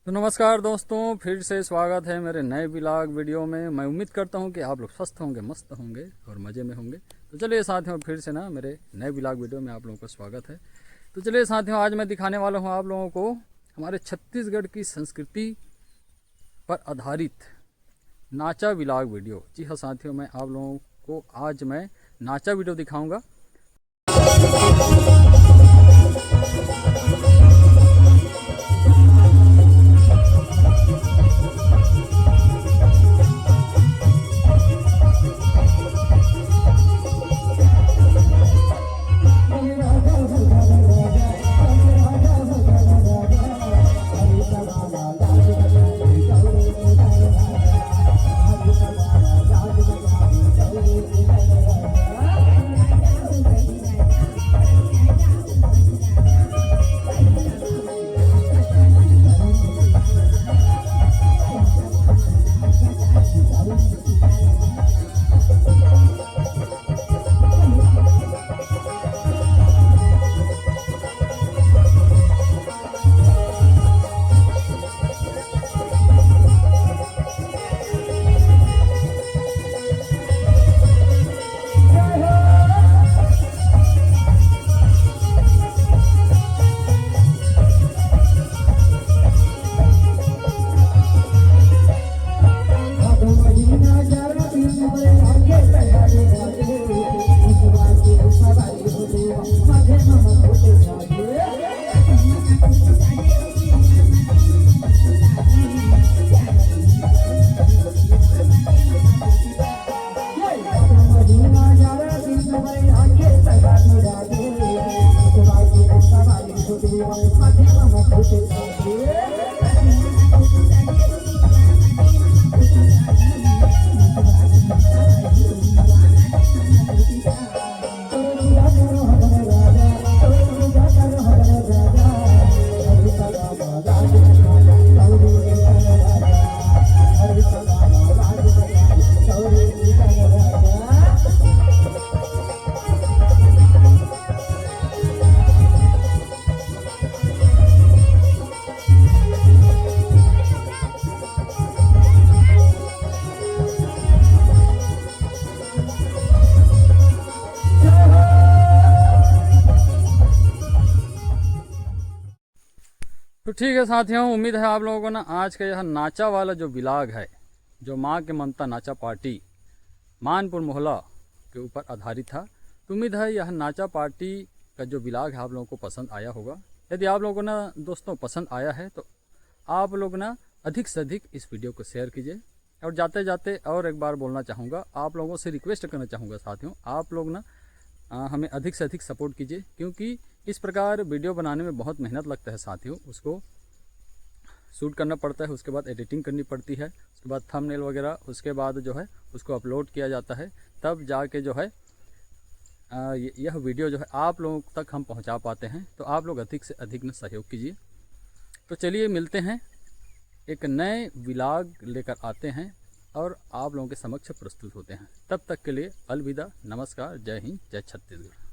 तो नमस्कार दोस्तों, फिर से स्वागत है मेरे नए व्लॉग वीडियो में। मैं उम्मीद करता हूं कि आप लोग स्वस्थ होंगे, मस्त होंगे और मज़े में होंगे। तो चलिए साथियों, फिर से ना मेरे नए व्लॉग वीडियो में आप लोगों का स्वागत है। तो चलिए साथियों, आज मैं दिखाने वाला हूं आप लोगों को हमारे छत्तीसगढ़ की संस्कृति पर आधारित नाचा व्लॉग वीडियो। जी हाँ साथियों, मैं आप लोगों को आज मैं नाचा वीडियो दिखाऊँगा। तो ठीक है साथियों, उम्मीद है आप लोगों को ना आज का यह नाचा वाला जो व्लॉग है, जो माँ के ममता नाचा पार्टी मानपुर मोहल्ला के ऊपर आधारित था। तो उम्मीद है यह नाचा पार्टी का जो व्लॉग है आप लोगों को पसंद आया होगा। यदि आप लोगों को ना दोस्तों पसंद आया है तो आप लोग ना अधिक से अधिक इस वीडियो को शेयर कीजिए। और जाते जाते और एक बार बोलना चाहूँगा, आप लोगों से रिक्वेस्ट करना चाहूँगा साथियों, आप लोग ना हमें अधिक से अधिक सपोर्ट कीजिए, क्योंकि इस प्रकार वीडियो बनाने में बहुत मेहनत लगता है साथियों। उसको शूट करना पड़ता है, उसके बाद एडिटिंग करनी पड़ती है, उसके बाद थंबनेल वगैरह, उसके बाद जो है उसको अपलोड किया जाता है, तब जाके जो है यह वीडियो जो है आप लोगों तक हम पहुंचा पाते हैं। तो आप लोग अधिक से अधिक में सहयोग कीजिए। तो चलिए मिलते हैं, एक नए व्लॉग लेकर आते हैं और आप लोगों के समक्ष प्रस्तुत होते हैं। तब तक के लिए अलविदा, नमस्कार, जय हिंद, जय छत्तीसगढ़।